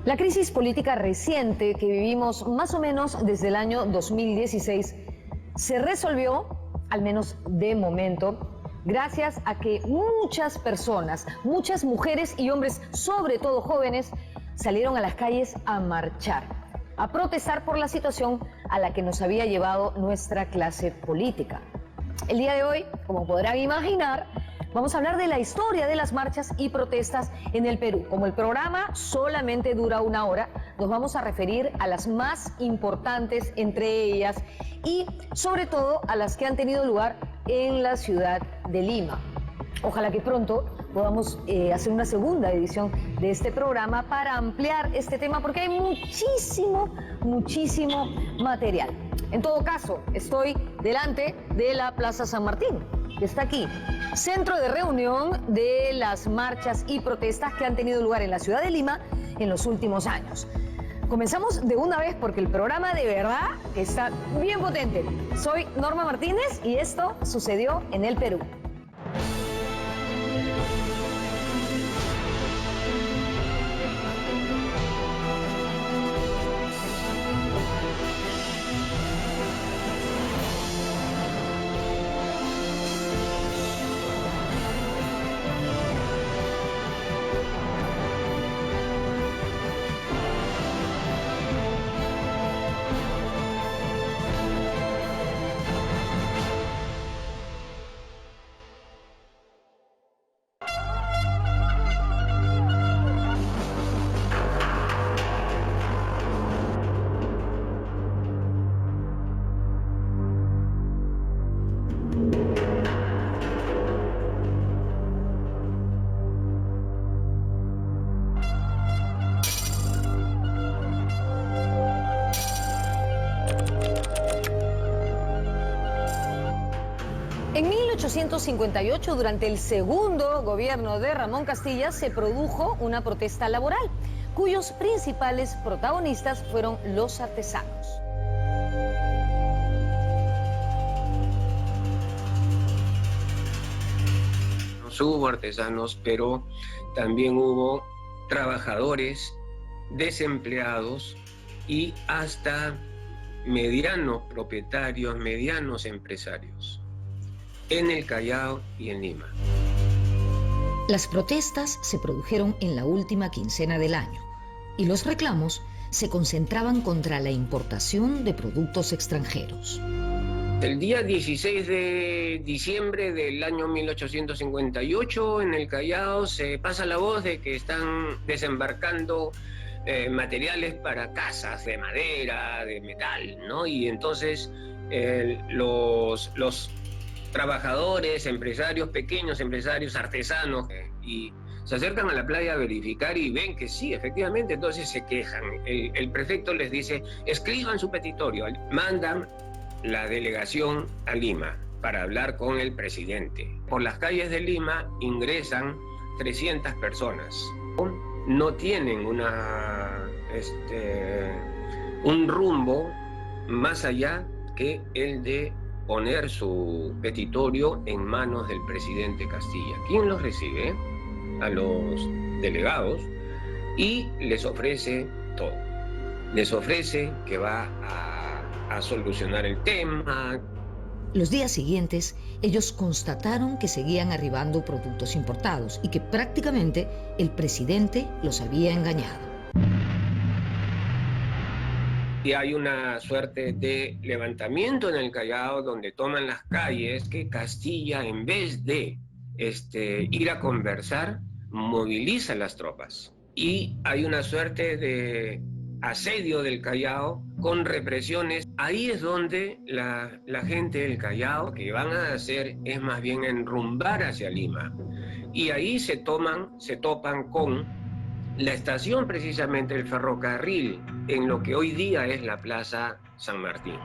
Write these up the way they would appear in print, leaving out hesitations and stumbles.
La crisis política reciente que vivimos más o menos desde el año 2016 se resolvió, al menos de momento, gracias a que muchas personas, muchas mujeres y hombres, sobre todo jóvenes, salieron a las calles a marchar, a protestar por la situación a la que nos había llevado nuestra clase política. El día de hoy, como podrán imaginar, vamos a hablar de la historia de las marchas y protestas en el Perú. Como el programa solamente dura 1 hora, nos vamos a referir a las más importantes entre ellas y sobre todo a las que han tenido lugar en la ciudad de Lima. Ojalá que pronto podamos hacer una segunda edición de este programa para ampliar este tema porque hay muchísimo material. En todo caso, estoy delante de la Plaza San Martín, que está aquí, centro de reunión de las marchas y protestas que han tenido lugar en la ciudad de Lima en los últimos años. Comenzamos de una vez porque el programa de verdad está bien potente. Soy Norma Martínez y esto sucedió en el Perú. En 1858, durante el segundo gobierno de Ramón Castilla, se produjo una protesta laboral, cuyos principales protagonistas fueron los artesanos. Hubo artesanos, pero también hubo trabajadores, desempleados y hasta medianos propietarios, medianos empresarios, en el Callao y en Lima. Las protestas se produjeron en la última quincena del año y los reclamos se concentraban contra la importación de productos extranjeros. El día 16 de diciembre del año 1858, en el Callao se pasa la voz de que están desembarcando materiales para casas de madera, de metal, ¿no? Y entonces los trabajadores, empresarios, pequeños empresarios, artesanos, y se acercan a la playa a verificar y ven que sí, efectivamente, entonces se quejan. El prefecto les dice, escriban su petitorio, mandan la delegación a Lima para hablar con el presidente. Por las calles de Lima ingresan 300 personas. No tienen un rumbo más allá que el de poner su petitorio en manos del presidente Castilla. ¿Quién los recibe? A los delegados y les ofrece todo. Les ofrece que va a solucionar el tema. Los días siguientes, ellos constataron que seguían arribando productos importados y que prácticamente el presidente los había engañado. Y hay una suerte de levantamiento en el Callao donde toman las calles que Castilla, en vez de ir a conversar, moviliza las tropas. Y hay una suerte de asedio del Callao con represiones. Ahí es donde la gente del Callao que van a hacer es más bien enrumbar hacia Lima. Y ahí se topan con la estación precisamente del ferrocarril en lo que hoy día es la Plaza San Martín.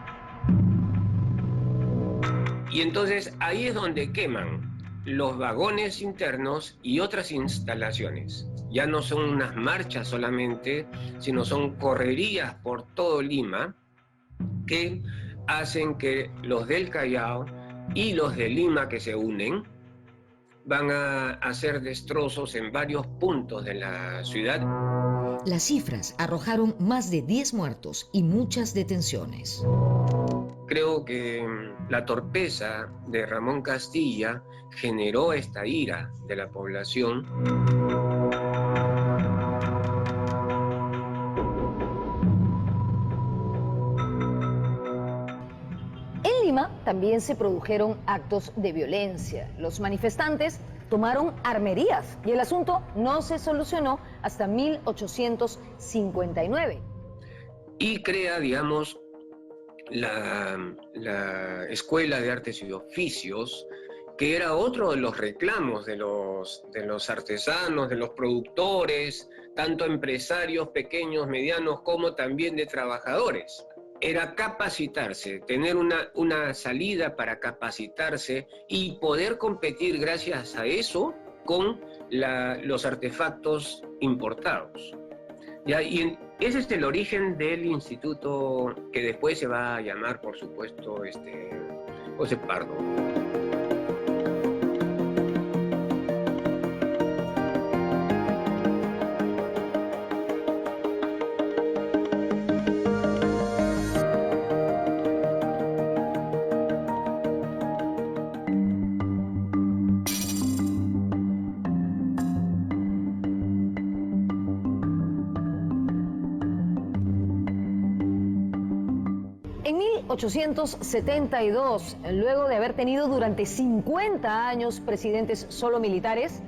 Y entonces ahí es donde queman los vagones internos y otras instalaciones. Ya no son unas marchas solamente, sino son correrías por todo Lima que hacen que los del Callao y los de Lima que se unen van a hacer destrozos en varios puntos de la ciudad. Las cifras arrojaron más de 10 muertos y muchas detenciones. Creo que la torpeza de Ramón Castilla generó esta ira de la población. En Lima también se produjeron actos de violencia. Los manifestantes tomaron armerías y el asunto no se solucionó hasta 1859. Y crea, digamos, la Escuela de Artes y Oficios, que era otro de los reclamos de los artesanos, de los productores, tanto empresarios pequeños, medianos, como también de trabajadores. Era capacitarse, tener una salida para capacitarse y poder competir gracias a eso con los artefactos importados. ¿Ya? Y ese es el origen del instituto que después se va a llamar, por supuesto, José Pardo. En 1872, luego de haber tenido durante 50 años presidentes solo militares,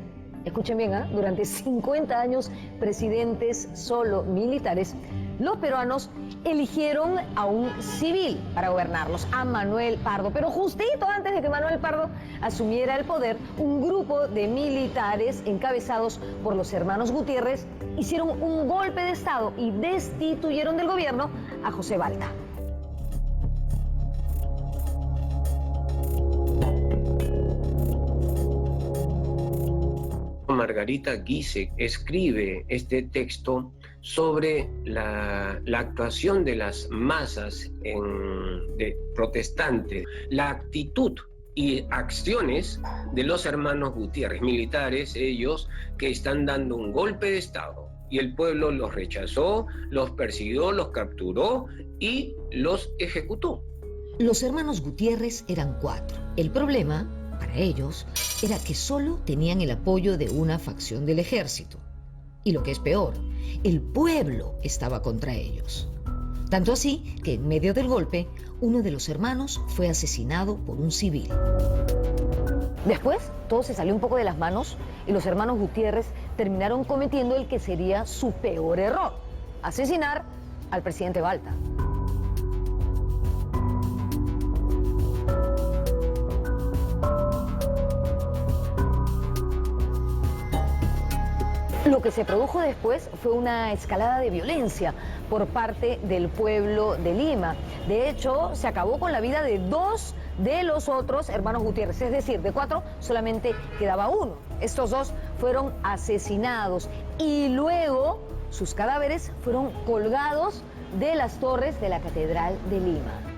escuchen bien, durante 50 años presidentes solo militares, los peruanos eligieron a un civil para gobernarlos, a Manuel Pardo. Pero justito antes de que Manuel Pardo asumiera el poder, un grupo de militares encabezados por los hermanos Gutiérrez hicieron un golpe de Estado y destituyeron del gobierno a José Balta. Margarita Giese escribe este texto sobre la actuación de las masas protestantes, la actitud y acciones de los hermanos Gutiérrez, militares ellos, que están dando un golpe de Estado. Y el pueblo los rechazó, los persiguió, los capturó y los ejecutó. Los hermanos Gutiérrez eran 4. El problema, para ellos, era que solo tenían el apoyo de una facción del ejército. Y lo que es peor, el pueblo estaba contra ellos. Tanto así que en medio del golpe, uno de los hermanos fue asesinado por un civil. Después, todo se salió un poco de las manos y los hermanos Gutiérrez terminaron cometiendo el que sería su peor error: asesinar al presidente Balta. Lo que se produjo después fue una escalada de violencia por parte del pueblo de Lima. De hecho, se acabó con la vida de 2 de los otros hermanos Gutiérrez, es decir, de 4 solamente quedaba uno. Estos 2 fueron asesinados y luego sus cadáveres fueron colgados de las torres de la Catedral de Lima.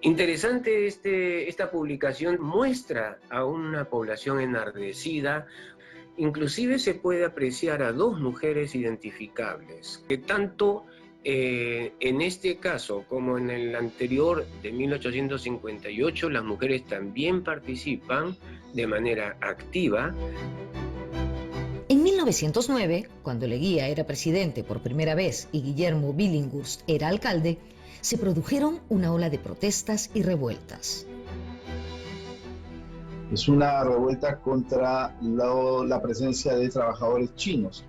Interesante esta publicación, muestra a una población enardecida. Inclusive se puede apreciar a 2 mujeres identificables, que tanto en este caso como en el anterior de 1858, las mujeres también participan de manera activa. En 1909, cuando Leguía era presidente por primera vez y Guillermo Billinghurst era alcalde, se produjeron una ola de protestas y revueltas. Es una revuelta contra la presencia de trabajadores chinos,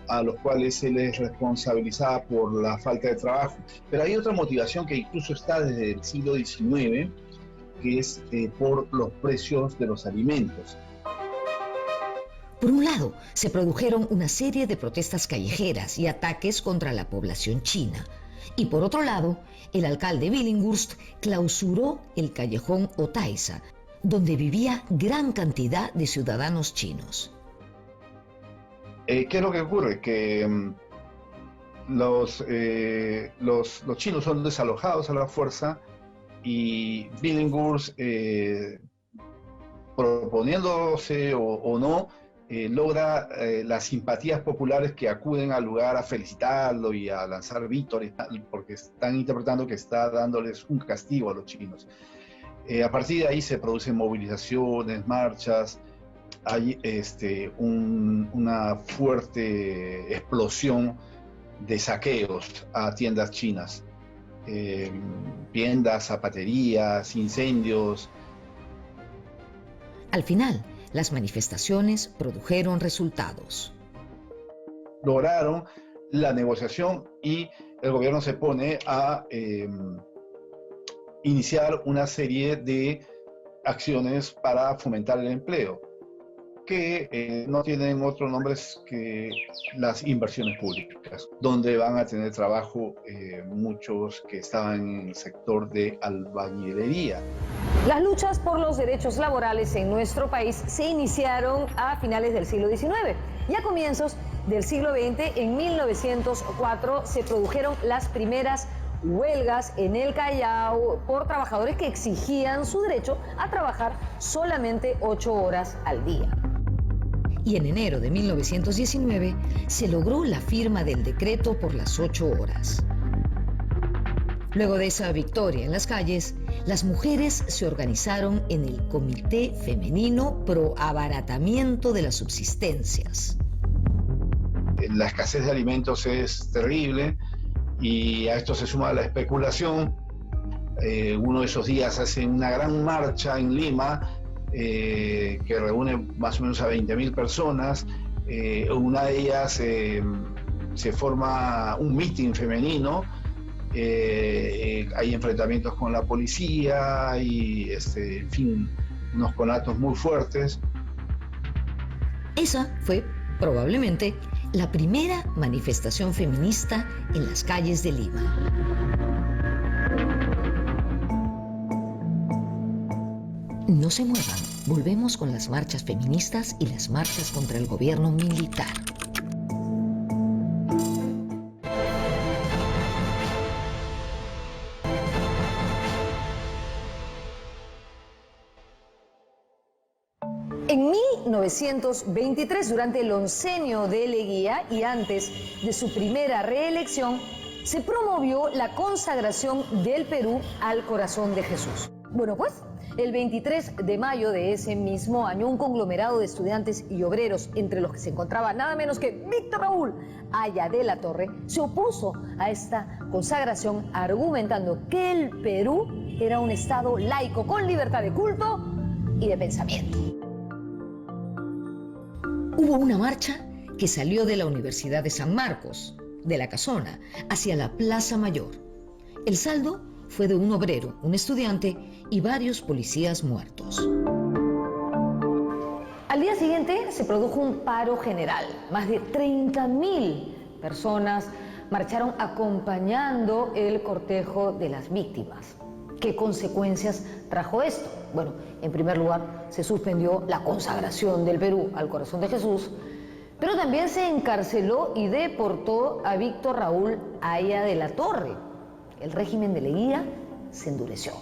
a los cuales se les responsabilizaba por la falta de trabajo. Pero hay otra motivación que incluso está desde el siglo XIX, que es por los precios de los alimentos. Por un lado, se produjeron una serie de protestas callejeras y ataques contra la población china. Y por otro lado, el alcalde Billinghurst clausuró el callejón Otaiza, donde vivía gran cantidad de ciudadanos chinos. ¿Qué es lo que ocurre? Que los chinos son desalojados a la fuerza y Billinghurst, proponiéndose o no, logra las simpatías populares que acuden al lugar a felicitarlo y a lanzar vítores, porque están interpretando que está dándoles un castigo a los chinos. A partir de ahí se producen movilizaciones, marchas, hay una fuerte explosión de saqueos a tiendas chinas, tiendas, zapaterías, incendios. Al final, las manifestaciones produjeron resultados. Lograron la negociación y el gobierno se pone a iniciar una serie de acciones para fomentar el empleo, que no tienen otro nombre que las inversiones públicas, donde van a tener trabajo muchos que estaban en el sector de albañilería. Las luchas por los derechos laborales en nuestro país se iniciaron a finales del siglo XIX y a comienzos del siglo XX, en 1904, se produjeron las primeras huelgas en el Callao por trabajadores que exigían su derecho a trabajar solamente 8 horas al día. Y en enero de 1919 se logró la firma del decreto por las 8 horas. Luego de esa victoria en las calles, las mujeres se organizaron en el Comité Femenino Pro Abaratamiento de las Subsistencias. La escasez de alimentos es terrible y a esto se suma la especulación. Uno de esos días hacen una gran marcha en Lima que reúne más o menos a 20.000 personas. Una de ellas se forma un mitin femenino. Hay enfrentamientos con la policía y, en fin, unos conatos muy fuertes. Esa fue probablemente la primera manifestación feminista en las calles de Lima. No se muevan, volvemos con las marchas feministas y las marchas contra el gobierno militar. En 1923, durante el oncenio de Leguía y antes de su primera reelección, se promovió la consagración del Perú al corazón de Jesús. Bueno, pues, el 23 de mayo de ese mismo año, un conglomerado de estudiantes y obreros, entre los que se encontraba nada menos que Víctor Raúl Haya de la Torre, se opuso a esta consagración argumentando que el Perú era un estado laico con libertad de culto y de pensamiento. Hubo una marcha que salió de la Universidad de San Marcos, de la Casona, hacia la Plaza Mayor. El saldo fue de un obrero, un estudiante y varios policías muertos. Al día siguiente se produjo un paro general. Más de 30.000 personas marcharon acompañando el cortejo de las víctimas. ¿Qué consecuencias trajo esto? Bueno, en primer lugar, se suspendió la consagración del Perú al corazón de Jesús, pero también se encarceló y deportó a Víctor Raúl Haya de la Torre. El régimen de Leguía se endureció.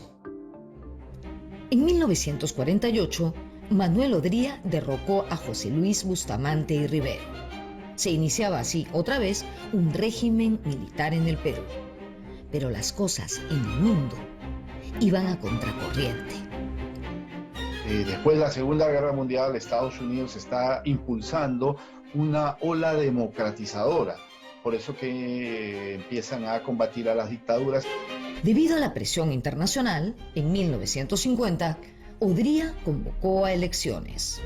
En 1948, Manuel Odría derrocó a José Luis Bustamante y Rivero. Se iniciaba así otra vez un régimen militar en el Perú. Pero las cosas en el mundo iban a contracorriente. Después de la Segunda Guerra Mundial, Estados Unidos está impulsando una ola democratizadora. Por eso que empiezan a combatir a las dictaduras. Debido a la presión internacional, en 1950, Odría convocó a elecciones.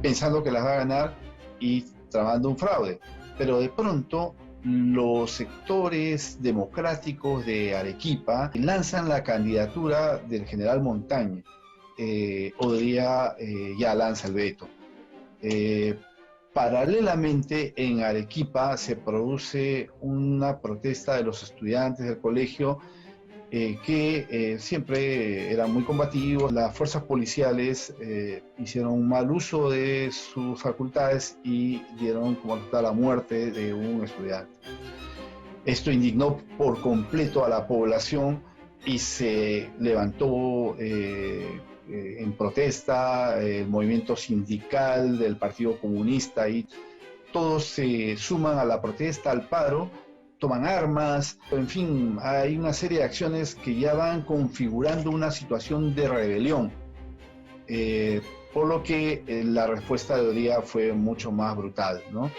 Pensando que las va a ganar y tramando un fraude. Pero de pronto los sectores democráticos de Arequipa lanzan la candidatura del general Montañez. Odría ya lanza el veto. Paralelamente, en Arequipa se produce una protesta de los estudiantes del colegio que siempre eran muy combativos. Las fuerzas policiales hicieron un mal uso de sus facultades y dieron como resultado la muerte de un estudiante. Esto indignó por completo a la población y se levantó en protesta el movimiento sindical del Partido Comunista, y todos se suman a la protesta, al paro, toman armas, en fin, hay una serie de acciones que ya van configurando una situación de rebelión, por lo que la respuesta de Odía fue mucho más brutal, ¿no?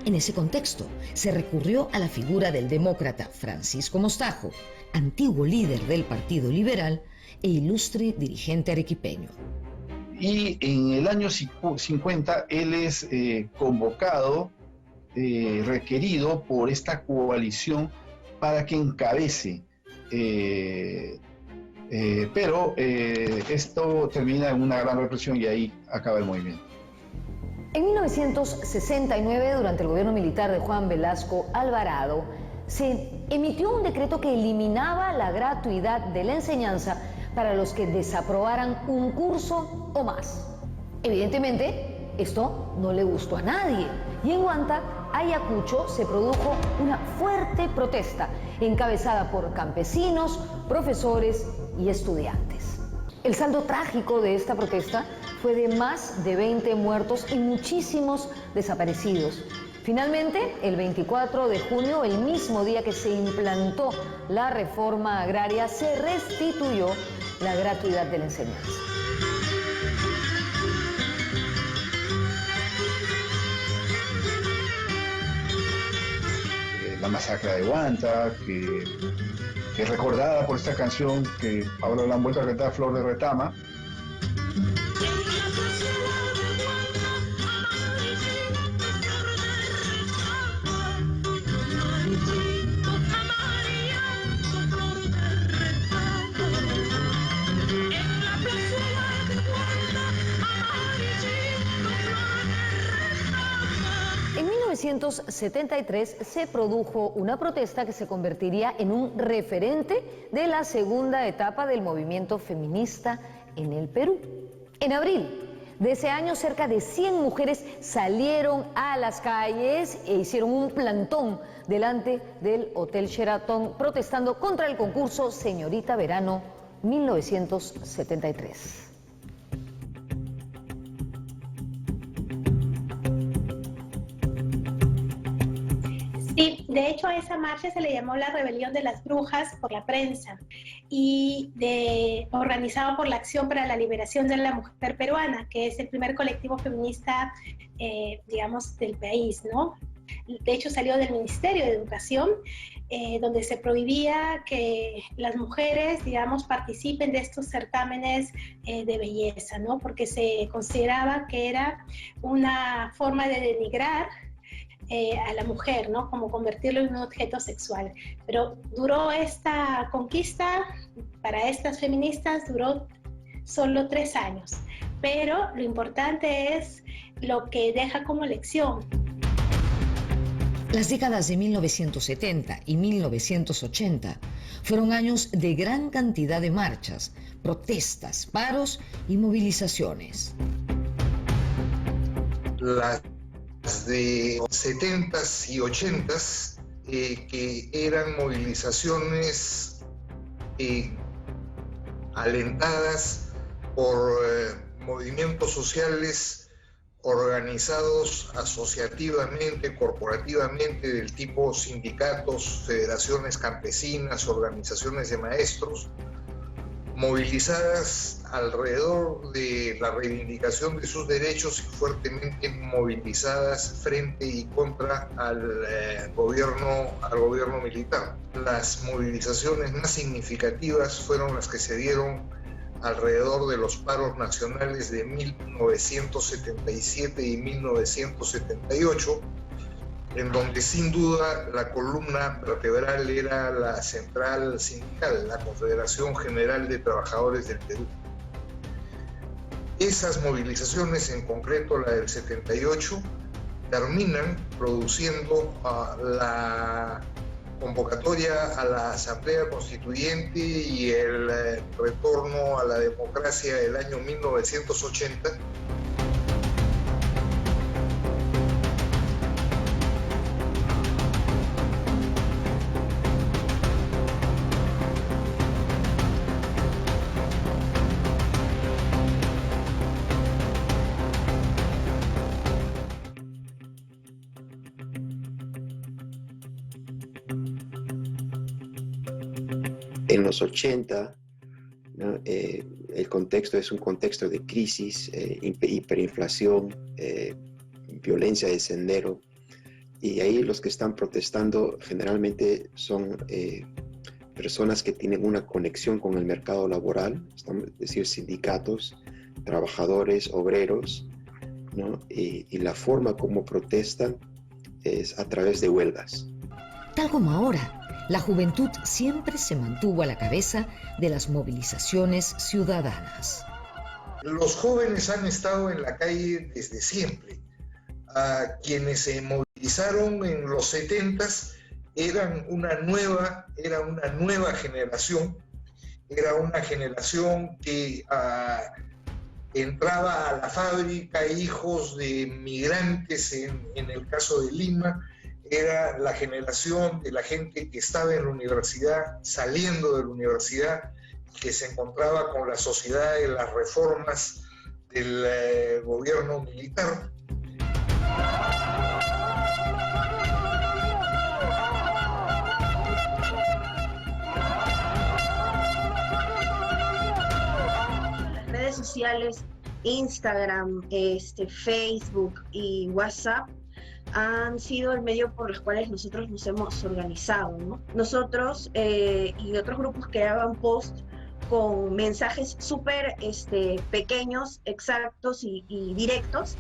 En ese contexto, se recurrió a la figura del demócrata Francisco Mostajo, antiguo líder del Partido Liberal e ilustre dirigente arequipeño. Y en el año 50 él es convocado, requerido por esta coalición para que encabece, pero esto termina en una gran represión y ahí acaba el movimiento. En 1969, durante el gobierno militar de Juan Velasco Alvarado, se emitió un decreto que eliminaba la gratuidad de la enseñanza para los que desaprobaran un curso o más. Evidentemente, esto no le gustó a nadie, y en Huanta, Ayacucho, se produjo una fuerte protesta encabezada por campesinos, profesores y estudiantes. El saldo trágico de esta protesta fue de más de 20 muertos y muchísimos desaparecidos. Finalmente, el 24 de junio, el mismo día que se implantó la reforma agraria, se restituyó la gratuidad de la enseñanza. La masacre de Huanta, que es recordada por esta canción que ahora la han vuelto a cantar, Flor de Retama. En 1973 se produjo una protesta que se convertiría en un referente de la segunda etapa del movimiento feminista en el Perú. En abril de ese año, cerca de 100 mujeres salieron a las calles e hicieron un plantón delante del Hotel Sheraton protestando contra el concurso Señorita Verano 1973. Sí, de hecho a esa marcha se le llamó la Rebelión de las Brujas por la prensa y organizado por la Acción para la Liberación de la Mujer Peruana, que es el primer colectivo feminista, digamos, del país, ¿no? De hecho salió del Ministerio de Educación, donde se prohibía que las mujeres, digamos, participen de estos certámenes de belleza, ¿no? Porque se consideraba que era una forma de denigrar a la mujer, ¿no? Como convertirlo en un objeto sexual. Pero duró esta conquista, para estas feministas, duró solo 3 años. Pero lo importante es lo que deja como lección. Las décadas de 1970 y 1980 fueron años de gran cantidad de marchas, protestas, paros y movilizaciones. Las de 70s y 80s, que eran movilizaciones alentadas por movimientos sociales organizados asociativamente, corporativamente, del tipo sindicatos, federaciones campesinas, organizaciones de maestros, movilizadas alrededor de la reivindicación de sus derechos y fuertemente movilizadas frente y contra al gobierno militar. Las movilizaciones más significativas fueron las que se dieron alrededor de los paros nacionales de 1977 y 1978, en donde sin duda la columna vertebral era la central sindical, la Confederación General de Trabajadores del Perú. Esas movilizaciones, en concreto la del 78, terminan produciendo la convocatoria a la Asamblea Constituyente y el retorno a la democracia del año 1980. En los 80, ¿no? El contexto es un contexto de crisis, hiperinflación, violencia de sendero, y ahí los que están protestando generalmente son personas que tienen una conexión con el mercado laboral, es decir, sindicatos, trabajadores, obreros, ¿no? Y la forma como protestan es a través de huelgas. Tal como ahora, la juventud siempre se mantuvo a la cabeza de las movilizaciones ciudadanas. Los jóvenes han estado en la calle desde siempre. A quienes se movilizaron en los 70s era una nueva generación, era una generación que entraba a la fábrica, hijos de migrantes en el caso de Lima. Era la generación de la gente que estaba en la universidad, saliendo de la universidad, que se encontraba con la sociedad de las reformas del gobierno militar. Las redes sociales, Instagram, Facebook y WhatsApp han sido el medio por los cuales nosotros nos hemos organizado, ¿no? Nosotros y otros grupos creaban posts con mensajes súper pequeños, exactos y directos,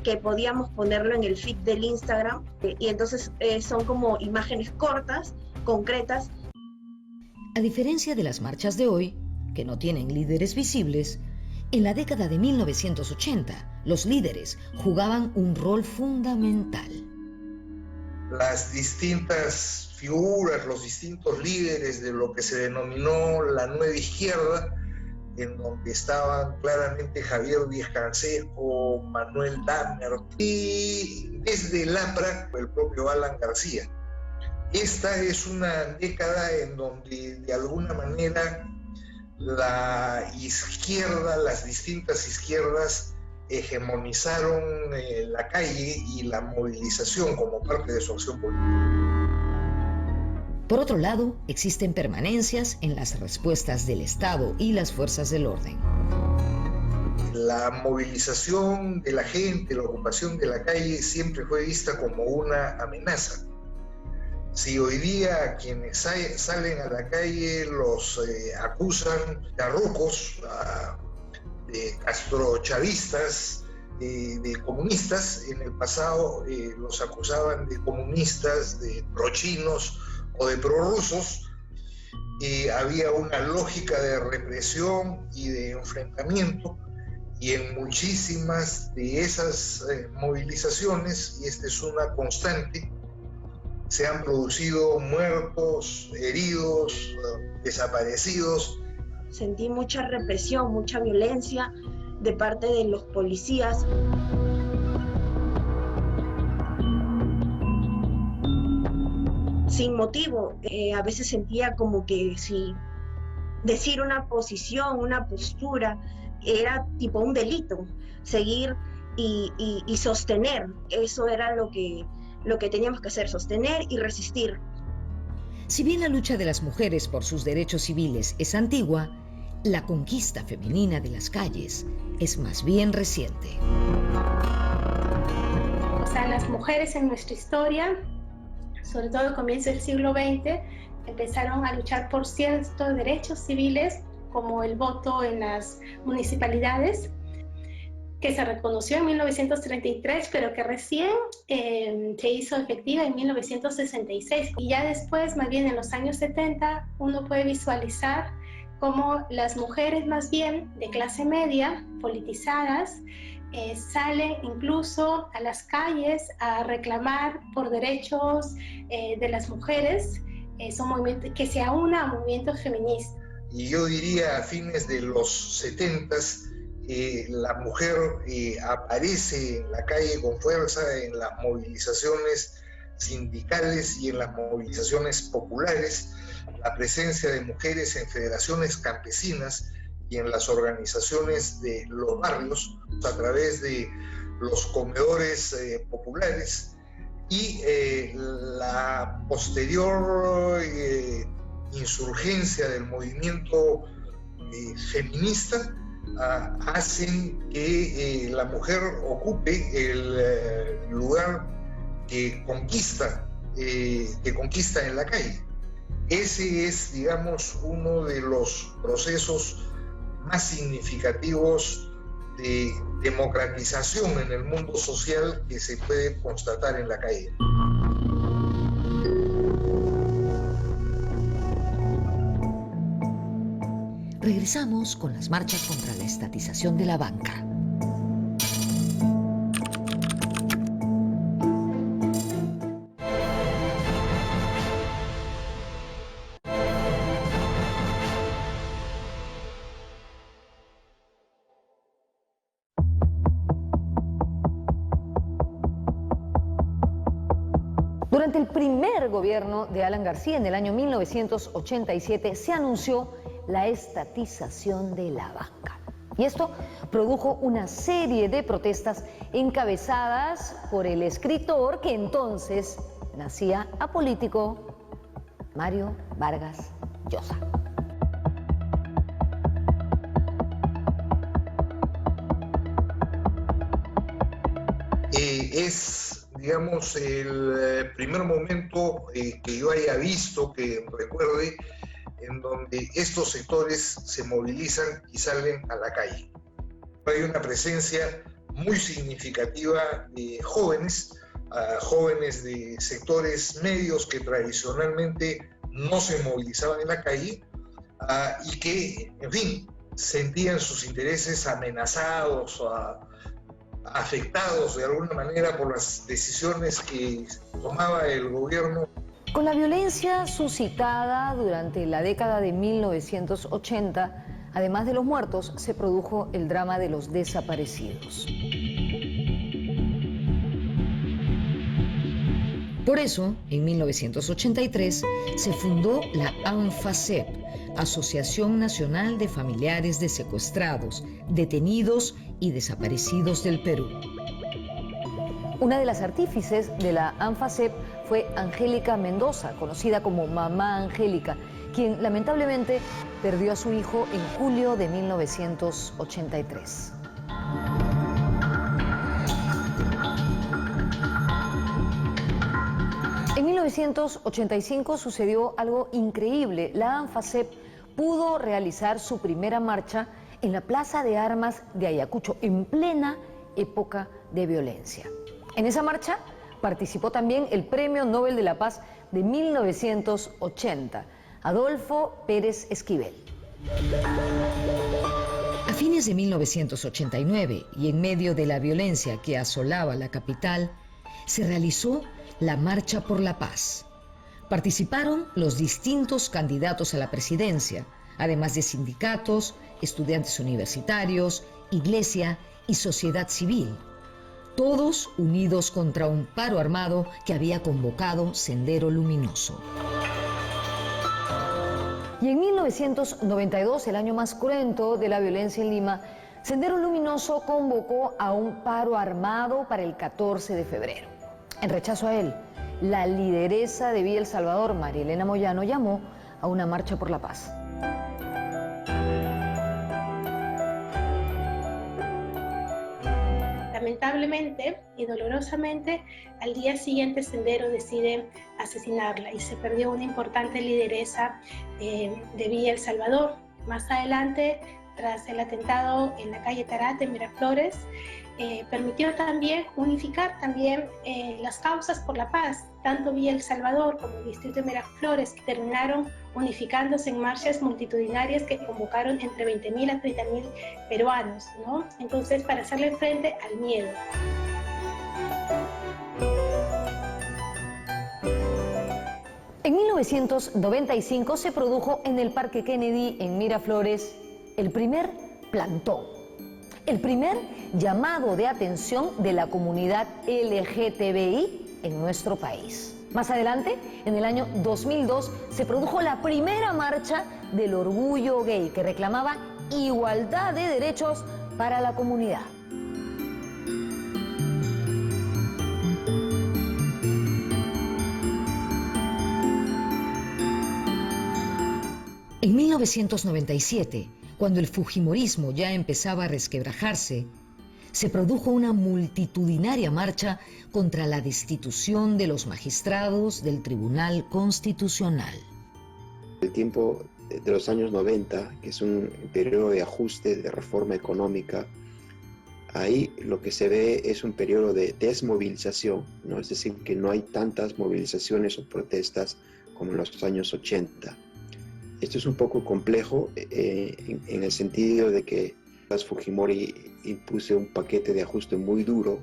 que podíamos ponerlo en el feed del Instagram, y entonces son como imágenes cortas, concretas. A diferencia de las marchas de hoy, que no tienen líderes visibles, en la década de 1980, los líderes jugaban un rol fundamental. Las distintas figuras, los distintos líderes de lo que se denominó la nueva izquierda, en donde estaban claramente Javier Díaz-Canseco, Manuel Dahmer y desde el APRA el propio Alan García. Esta es una década en donde de alguna manera la izquierda, las distintas izquierdas hegemonizaron la calle y la movilización como parte de su acción política. Por otro lado, existen permanencias en las respuestas del Estado y las fuerzas del orden. La movilización de la gente, la ocupación de la calle siempre fue vista como una amenaza. Si hoy día quienes salen a la calle los acusan de arrucos, de castrochavistas, de comunistas, en el pasado los acusaban de comunistas, de prochinos o de prorrusos, había una lógica de represión y de enfrentamiento, y en muchísimas de esas movilizaciones, y esta es una constante, se han producido muertos, heridos, desaparecidos. Sentí mucha represión, mucha violencia de parte de los policías. Sin motivo, a veces sentía como que si decir una posición, una postura, era tipo un delito. Seguir y sostener, eso era lo que teníamos que hacer, sostener y resistir. Si bien la lucha de las mujeres por sus derechos civiles es antigua, la conquista femenina de las calles es más bien reciente. O sea, las mujeres en nuestra historia, sobre todo al comienzo del siglo XX, empezaron a luchar por ciertos derechos civiles, como el voto en las municipalidades, que se reconoció en 1933, pero que recién se hizo efectiva en 1966. Y ya después, más bien en los años 70, uno puede visualizar cómo las mujeres más bien de clase media, politizadas, salen incluso a las calles a reclamar por derechos de las mujeres, que se aúna a movimientos feministas. Y yo diría a fines de los 70s, la mujer aparece en la calle con fuerza en las movilizaciones sindicales y en las movilizaciones populares, la presencia de mujeres en federaciones campesinas y en las organizaciones de los barrios a través de los comedores populares, y la posterior insurgencia del movimiento feminista hacen que la mujer ocupe el lugar que conquista en la calle. Ese es, digamos, uno de los procesos más significativos de democratización en el mundo social que se puede constatar en la calle. Regresamos con las marchas contra la estatización de la banca. Durante el primer gobierno de Alan García, en el año 1987, se anunció la estatización de la banca. Y esto produjo una serie de protestas encabezadas por el escritor que entonces nacía apolítico, Mario Vargas Llosa. Es, digamos, el primer momento que yo haya visto, que recuerde, en donde estos sectores se movilizan y salen a la calle. Hay una presencia muy significativa de jóvenes, jóvenes de sectores medios que tradicionalmente no se movilizaban en la calle y que, en fin, sentían sus intereses amenazados, afectados de alguna manera por las decisiones que tomaba el gobierno. Con la violencia suscitada durante la década de 1980, además de los muertos, se produjo el drama de los desaparecidos. Por eso, en 1983, se fundó la ANFACEP, Asociación Nacional de Familiares de Secuestrados, Detenidos y Desaparecidos del Perú. Una de las artífices de la ANFACEP fue Angélica Mendoza, conocida como Mamá Angélica, quien lamentablemente perdió a su hijo en julio de 1983. En 1985 sucedió algo increíble. La ANFACEP pudo realizar su primera marcha en la Plaza de Armas de Ayacucho, en plena época de violencia. En esa marcha participó también el Premio Nobel de la Paz de 1980, Adolfo Pérez Esquivel. A fines de 1989, y en medio de la violencia que asolaba la capital, se realizó la Marcha por la Paz. Participaron los distintos candidatos a la presidencia, además de sindicatos, estudiantes universitarios, iglesia y sociedad civil, todos unidos contra un paro armado que había convocado Sendero Luminoso. Y en 1992, el año más cruento de la violencia en Lima, Sendero Luminoso convocó a un paro armado para el 14 de febrero. En rechazo a él, la lideresa de Villa El Salvador, María Elena Moyano, llamó a una marcha por la paz. Lamentablemente y dolorosamente, al día siguiente Sendero decide asesinarla y se perdió una importante lideresa de Villa El Salvador. Más adelante, tras el atentado en la calle Tarate, en Miraflores, permitió también unificar las causas por la paz, tanto Villa El Salvador como el distrito de Miraflores, que terminaron unificándose en marchas multitudinarias que convocaron entre 20.000 a 30.000 peruanos, ¿no? Entonces, para hacerle frente al miedo. En En 1995 se produjo en el Parque Kennedy, en Miraflores, el primer plantón, el primer llamado de atención de la comunidad LGTBI en nuestro país. Más adelante, en el año 2002, se produjo la primera marcha del orgullo gay que reclamaba igualdad de derechos para la comunidad. En 1997, cuando el fujimorismo ya empezaba a resquebrajarse, se produjo una multitudinaria marcha contra la destitución de los magistrados del Tribunal Constitucional. El tiempo de los años 90, que es un periodo de ajuste, de reforma económica, ahí lo que se ve es un periodo de desmovilización, ¿no? Es decir, que no hay tantas movilizaciones o protestas como en los años 80. Esto es un poco complejo en el sentido de que Fujimori impuso un paquete de ajuste muy duro,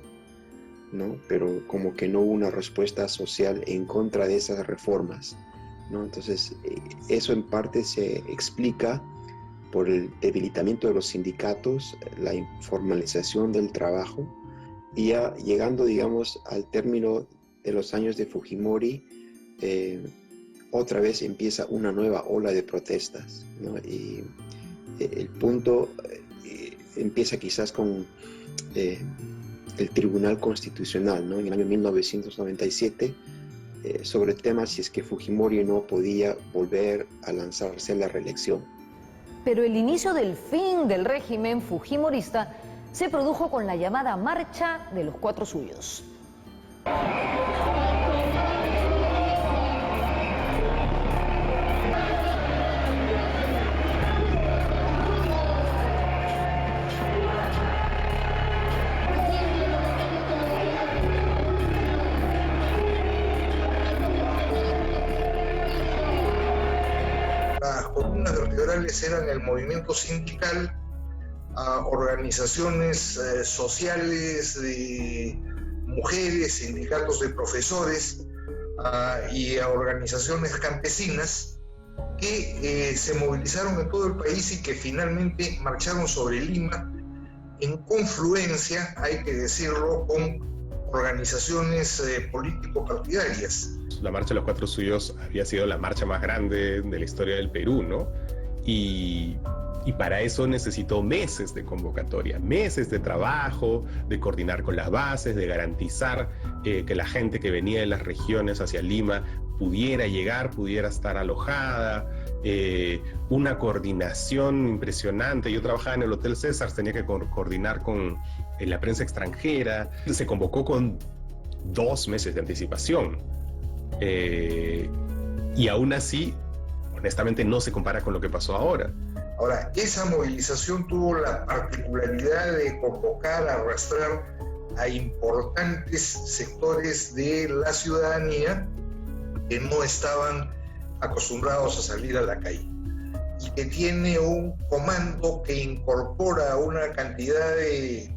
¿no? Pero como que no hubo una respuesta social en contra de esas reformas, ¿no? Entonces, eso en parte se explica por el debilitamiento de los sindicatos, la informalización del trabajo, y ya llegando, digamos, al término de los años de Fujimori, otra vez empieza una nueva ola de protestas, ¿no? Y el punto empieza quizás con el Tribunal Constitucional, ¿no? En el año 1997, sobre temas si es que Fujimori no podía volver a lanzarse a la reelección. Pero el inicio del fin del régimen fujimorista se produjo con la llamada Marcha de los Cuatro Suyos. Las columnas vertebrales eran el movimiento sindical, a organizaciones sociales de mujeres, sindicatos de profesores y a organizaciones campesinas que se movilizaron en todo el país y que finalmente marcharon sobre Lima en confluencia, hay que decirlo, con organizaciones político-partidarias. La Marcha de los Cuatro Suyos había sido la marcha más grande de la historia del Perú, ¿no? Y para eso necesitó meses de convocatoria, meses de trabajo, de coordinar con las bases, de garantizar que la gente que venía de las regiones hacia Lima pudiera llegar, pudiera estar alojada, una coordinación impresionante. Yo trabajaba en el Hotel César, tenía que coordinar con la prensa extranjera. Se convocó con 2 meses de anticipación. Y aún así, honestamente, no se compara con lo que pasó ahora. Ahora, esa movilización tuvo la particularidad de convocar, arrastrar a importantes sectores de la ciudadanía que no estaban acostumbrados a salir a la calle y que tiene un comando que incorpora una cantidad de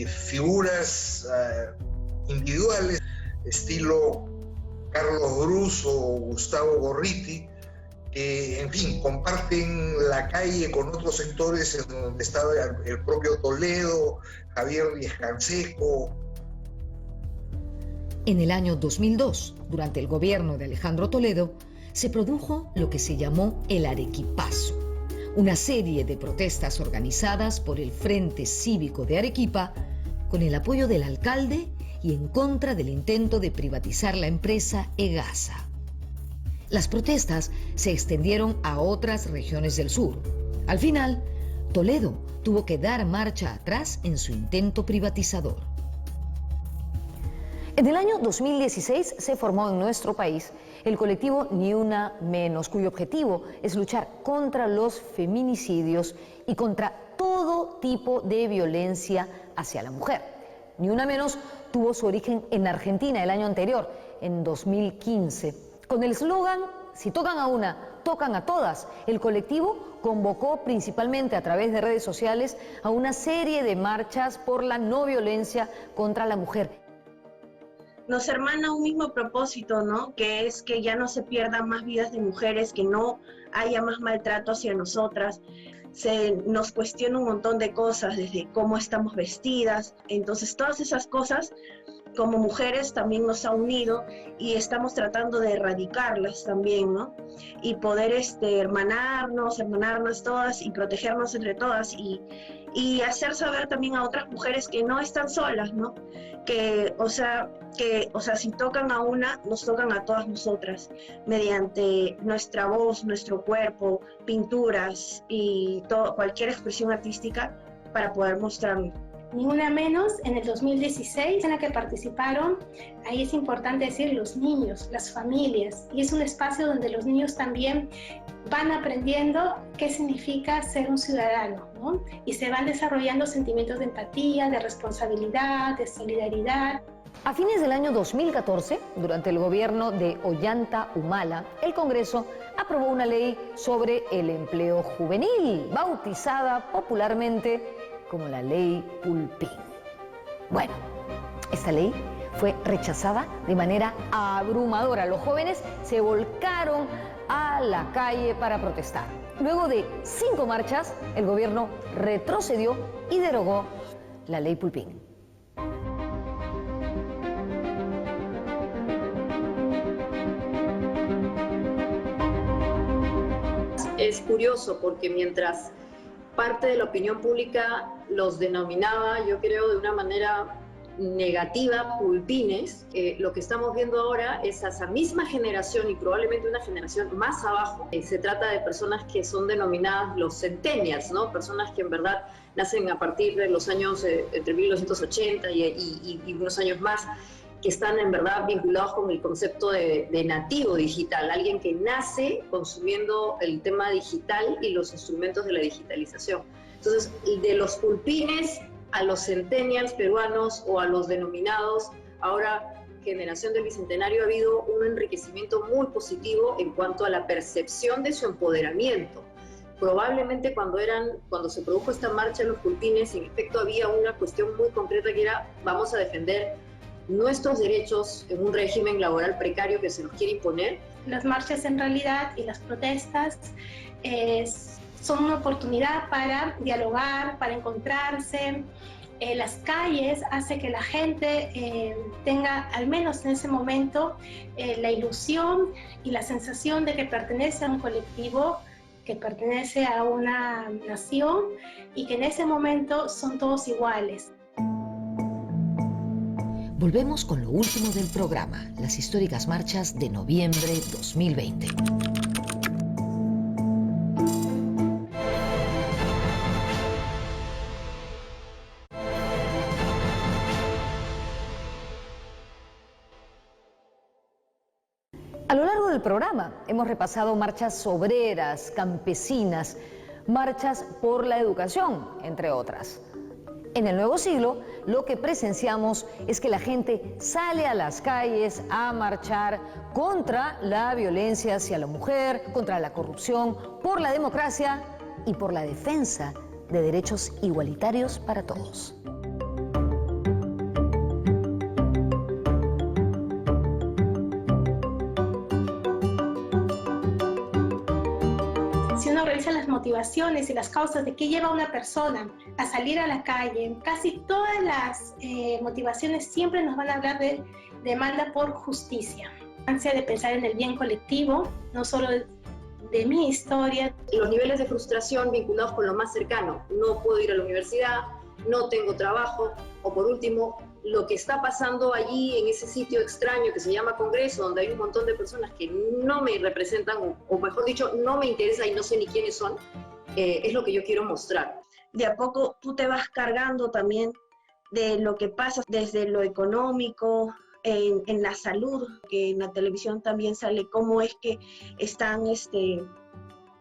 figuras individuales, estilo Carlos Brus o Gustavo Gorriti, que, en fin, comparten la calle con otros sectores en donde estaba el propio Toledo, Javier Díez Canseco. En el año 2002, durante el gobierno de Alejandro Toledo, se produjo lo que se llamó el Arequipazo, una serie de protestas organizadas por el Frente Cívico de Arequipa con el apoyo del alcalde y en contra del intento de privatizar la empresa EGASA. Las protestas se extendieron a otras regiones del sur. Al final, Toledo tuvo que dar marcha atrás en su intento privatizador. En el año 2016 se formó en nuestro país el colectivo Ni Una Menos, cuyo objetivo es luchar contra los feminicidios y contra todo tipo de violencia hacia la mujer. Ni Una Menos tuvo su origen en Argentina el año anterior, en 2015. Con el eslogan, si tocan a una, tocan a todas, el colectivo convocó principalmente a través de redes sociales a una serie de marchas por la no violencia contra la mujer. nos hermana un mismo propósito, ¿no? Que es que ya no se pierdan más vidas de mujeres, que no haya más maltrato hacia nosotras. Se nos cuestiona un montón de cosas, desde cómo estamos vestidas. Entonces, todas esas cosas, como mujeres, también nos ha unido y estamos tratando de erradicarlas también, ¿no? Y poder hermanarnos todas y protegernos entre todas y hacer saber también a otras mujeres que no están solas, ¿no? Que si tocan a una, nos tocan a todas nosotras, mediante nuestra voz, nuestro cuerpo, pinturas y cualquier expresión artística para poder mostrarlo. Ni una menos, en el 2016, en la que participaron, ahí es importante decir los niños, las familias, y es un espacio donde los niños también van aprendiendo qué significa ser un ciudadano, ¿no? Y se van desarrollando sentimientos de empatía, de responsabilidad, de solidaridad. A fines del año 2014, durante el gobierno de Ollanta Humala, el Congreso aprobó una ley sobre el empleo juvenil, bautizada popularmente como la Ley Pulpín. Bueno, esta ley fue rechazada de manera abrumadora. Los jóvenes se volcaron a la calle para protestar. Luego de 5 marchas, el gobierno retrocedió y derogó la Ley Pulpín. Es curioso porque mientras parte de la opinión pública los denominaba, yo creo, de una manera negativa, pulpines, lo que estamos viendo ahora es a esa misma generación y probablemente una generación más abajo. Se trata de personas que son denominadas los centennials, ¿no? Personas que en verdad nacen a partir de los años entre 1980 y unos años más, que están en verdad vinculados con el concepto de nativo digital, alguien que nace consumiendo el tema digital y los instrumentos de la digitalización. Entonces, de los pulpines a los centennials peruanos o a los denominados ahora generación del Bicentenario, ha habido un enriquecimiento muy positivo en cuanto a la percepción de su empoderamiento. Probablemente cuando se produjo esta marcha en los pulpines, en efecto había una cuestión muy concreta que era: vamos a defender nuestros derechos en un régimen laboral precario que se nos quiere imponer. Las marchas en realidad y las protestas son una oportunidad para dialogar, para encontrarse. Las calles hace que la gente tenga, al menos en ese momento, la ilusión y la sensación de que pertenece a un colectivo, que pertenece a una nación y que en ese momento son todos iguales. Volvemos con lo último del programa, las históricas marchas de noviembre 2020. A lo largo del programa hemos repasado marchas obreras, campesinas, marchas por la educación, entre otras. En el nuevo siglo, lo que presenciamos es que la gente sale a las calles a marchar contra la violencia hacia la mujer, contra la corrupción, por la democracia y por la defensa de derechos igualitarios para todos. Si uno revisa las motivaciones y las causas de qué lleva a una persona a salir a la calle, casi todas las motivaciones siempre nos van a hablar de demanda por justicia, ansia de pensar en el bien colectivo, no solo de mi historia. Los niveles de frustración vinculados con lo más cercano: no puedo ir a la universidad, no tengo trabajo, o por último, lo que está pasando allí en ese sitio extraño que se llama Congreso, donde hay un montón de personas que no me representan, o mejor dicho, no me interesa y no sé ni quiénes son, es lo que yo quiero mostrar. De a poco tú te vas cargando también de lo que pasa desde lo económico, en la salud, que en la televisión también sale cómo es que están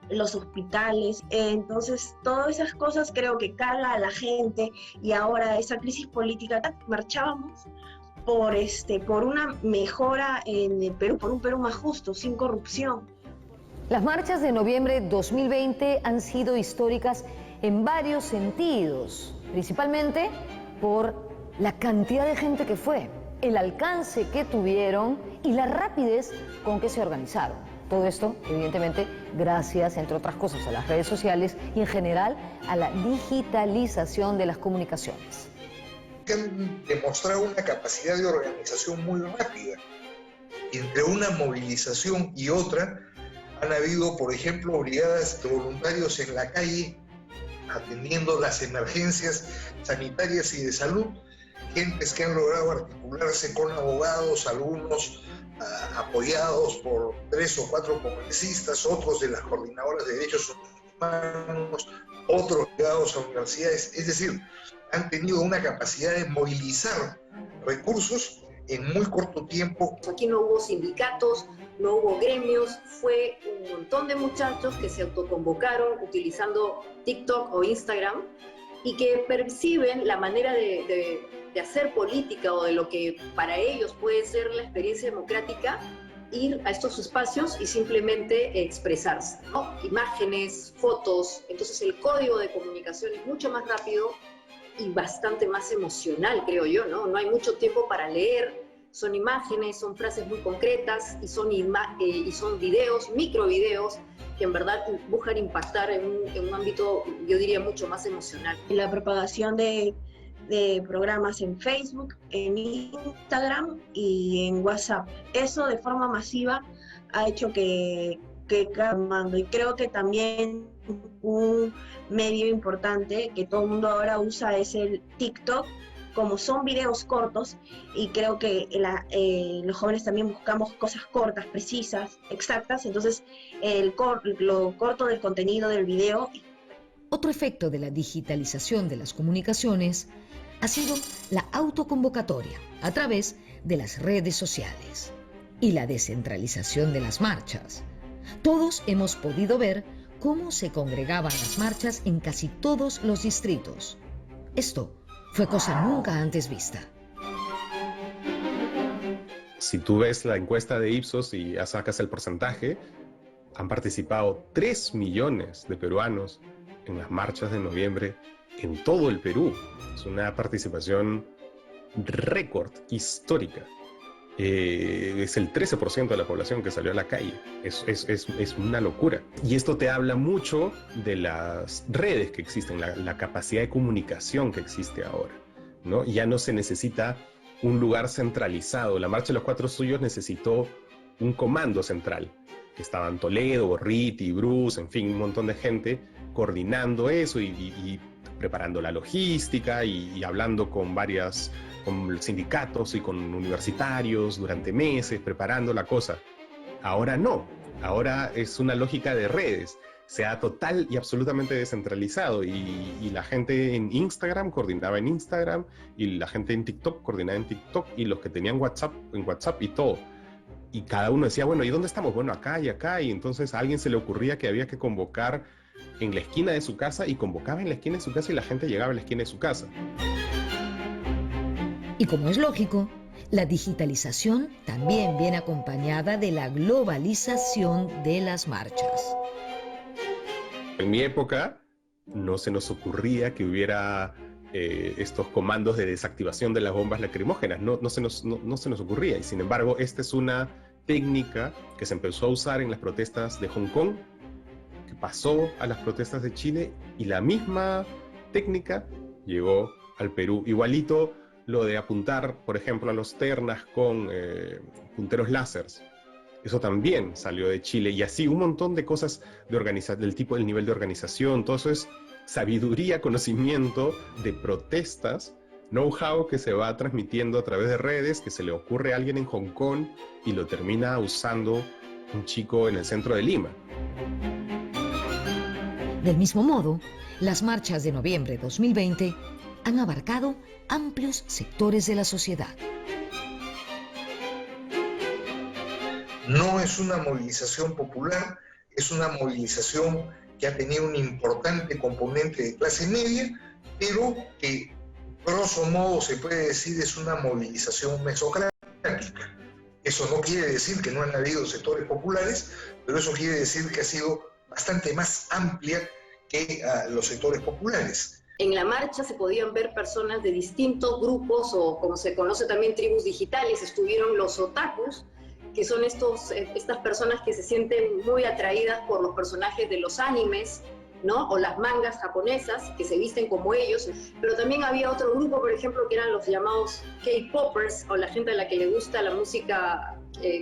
los hospitales. Entonces, todas esas cosas creo que carga a la gente, y ahora esa crisis política, marchábamos por una mejora en el Perú, por un Perú más justo, sin corrupción. Las marchas de noviembre 2020 han sido históricas en varios sentidos, principalmente por la cantidad de gente que fue. el alcance que tuvieron y la rapidez con que se organizaron. Todo esto, evidentemente, gracias, entre otras cosas, a las redes sociales y en general a la digitalización de las comunicaciones. Han demostrado una capacidad de organización muy rápida. Entre una movilización y otra, han habido, por ejemplo, brigadas de voluntarios en la calle atendiendo las emergencias sanitarias y de salud, gentes que han logrado articularse con abogados, algunos apoyados por 3 o 4 congresistas, otros de las coordinadoras de derechos humanos, otros ligados a universidades. Es decir, han tenido una capacidad de movilizar recursos en muy corto tiempo. Aquí no hubo sindicatos, no hubo gremios, fue un montón de muchachos que se autoconvocaron utilizando TikTok o Instagram y que perciben la manera de hacer política o de lo que para ellos puede ser la experiencia democrática, ir a estos espacios y simplemente expresarse, ¿no? Imágenes, fotos, entonces el código de comunicación es mucho más rápido y bastante más emocional, creo yo, ¿no? No hay mucho tiempo para leer, son imágenes, son frases muy concretas y son videos, microvideos, que en verdad buscan impactar en un ámbito, yo diría, mucho más emocional. La propagación de programas en Facebook, en Instagram y en WhatsApp. Eso de forma masiva ha hecho que cambiando. Y creo que también un medio importante que todo el mundo ahora usa es el TikTok, como son videos cortos, y creo que los jóvenes también buscamos cosas cortas, precisas, exactas, entonces lo corto del contenido del video. Otro efecto de la digitalización de las comunicaciones ha sido la autoconvocatoria a través de las redes sociales y la descentralización de las marchas. Todos hemos podido ver cómo se congregaban las marchas en casi todos los distritos. Esto fue cosa nunca antes vista. Si tú ves la encuesta de Ipsos y ya sacas el porcentaje, han participado 3 millones de peruanos en las marchas de noviembre en todo el Perú. Es una participación récord, histórica. Es el 13% de la población que salió a la calle. Es una locura. Y esto te habla mucho de las redes que existen, la capacidad de comunicación que existe ahora, ¿no? Ya no se necesita un lugar centralizado. La Marcha de los 4 Suyos necesitó un comando central, que estaban Toledo, Borriti, Bruce, en fin, un montón de gente coordinando eso y preparando la logística y hablando con sindicatos y con universitarios durante meses, preparando la cosa. Ahora no, ahora es una lógica de redes, se ha total y absolutamente descentralizado y la gente en Instagram coordinaba en Instagram y la gente en TikTok coordinaba en TikTok y los que tenían WhatsApp en WhatsApp y todo. Y cada uno decía, bueno, ¿y dónde estamos? Bueno, acá y acá. Y entonces a alguien se le ocurría que había que convocar en la esquina de su casa y convocaba en la esquina de su casa y la gente llegaba a la esquina de su casa. Y como es lógico, la digitalización también viene acompañada de la globalización de las marchas. En mi época no se nos ocurría que hubiera estos comandos de desactivación de las bombas lacrimógenas, no se nos ocurría. Y sin embargo, esta es una técnica que se empezó a usar en las protestas de Hong Kong, que pasó a las protestas de Chile, y la misma técnica llegó al Perú. Igualito lo de apuntar, por ejemplo, a los ternas con punteros láseres. Eso también salió de Chile, y así un montón de cosas del nivel de organización. Todo eso es sabiduría, conocimiento de protestas, know-how que se va transmitiendo a través de redes, que se le ocurre a alguien en Hong Kong y lo termina usando un chico en el centro de Lima. Del mismo modo, las marchas de noviembre de 2020 han abarcado amplios sectores de la sociedad. No es una movilización popular, es una movilización que ha tenido un importante componente de clase media, pero que, grosso modo, se puede decir es una movilización mesocrática. Eso no quiere decir que no han habido sectores populares, pero eso quiere decir que ha sido bastante más amplia que los sectores populares. En la marcha se podían ver personas de distintos grupos, o como se conoce también tribus digitales. Estuvieron los otakus, que son estas personas que se sienten muy atraídas por los personajes de los animes, ¿no? O las mangas japonesas, que se visten como ellos. Pero también había otro grupo, por ejemplo, que eran los llamados K-popers, o la gente a la que le gusta la música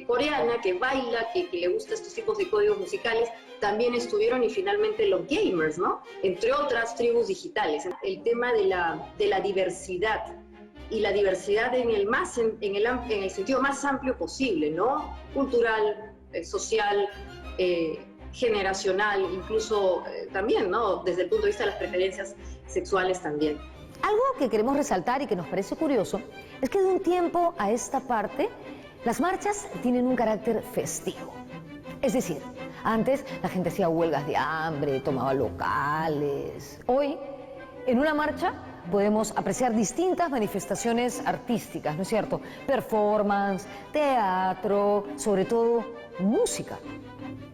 coreana, que baila, que le gusta estos tipos de códigos musicales. También estuvieron, y finalmente los gamers, ¿no? Entre otras tribus digitales. El tema de la diversidad, y la diversidad en el sentido más amplio posible, ¿no? Cultural, social, generacional, incluso también, ¿no? Desde el punto de vista de las preferencias sexuales también. Algo que queremos resaltar y que nos parece curioso es que de un tiempo a esta parte las marchas tienen un carácter festivo. Es decir, antes la gente hacía huelgas de hambre, tomaba locales. Hoy, en una marcha, podemos apreciar distintas manifestaciones artísticas, ¿no es cierto? Performance, teatro, sobre todo música.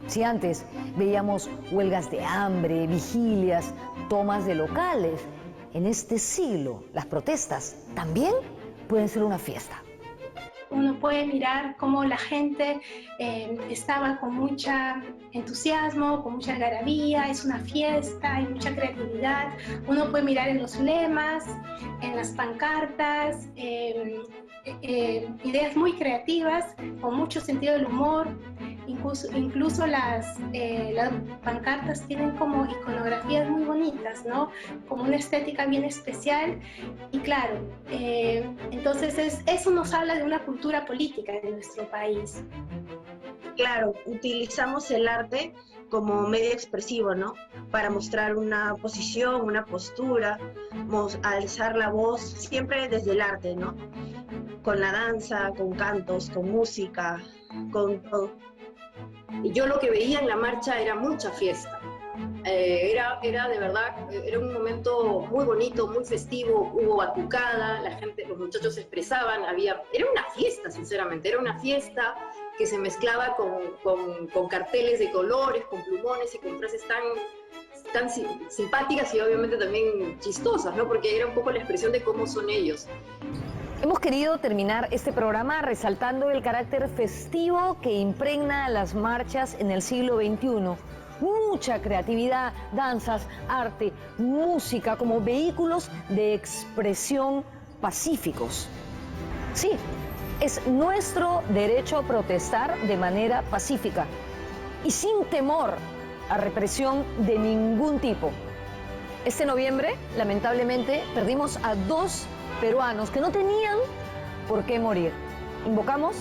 Si antes veíamos huelgas de hambre, vigilias, tomas de locales, en este siglo las protestas también pueden ser una fiesta. Uno puede mirar cómo la gente estaba con mucho entusiasmo, con mucha algarabía, es una fiesta, hay mucha creatividad. Uno puede mirar en los lemas, en las pancartas, ideas muy creativas, con mucho sentido del humor. Incluso las pancartas tienen como iconografías muy bonitas, ¿no? Como una estética bien especial. Y claro, entonces eso nos habla de una cultura política en nuestro país. Claro, utilizamos el arte como medio expresivo, ¿no? Para mostrar una posición, una postura, alzar la voz, siempre desde el arte, ¿no? Con la danza, con cantos, con música, con todo. Y yo lo que veía en la marcha era mucha fiesta. Era de verdad, era un momento muy bonito, muy festivo. Hubo batucada, la gente, los muchachos se expresaban, era una fiesta, sinceramente, era una fiesta que se mezclaba con carteles de colores, con plumones y con frases tan simpáticas y obviamente también chistosas, ¿no? Porque era un poco la expresión de cómo son ellos. Hemos querido terminar este programa resaltando el carácter festivo que impregna las marchas en el siglo XXI. Mucha creatividad, danzas, arte, música como vehículos de expresión pacíficos. Sí, es nuestro derecho protestar de manera pacífica y sin temor a represión de ningún tipo. Este noviembre, lamentablemente, perdimos a 2 peruanos que no tenían por qué morir. Invocamos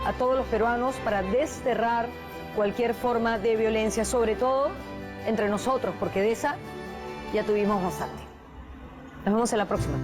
a todos los peruanos para desterrar cualquier forma de violencia, sobre todo entre nosotros, porque de esa ya tuvimos bastante. Nos vemos en la próxima.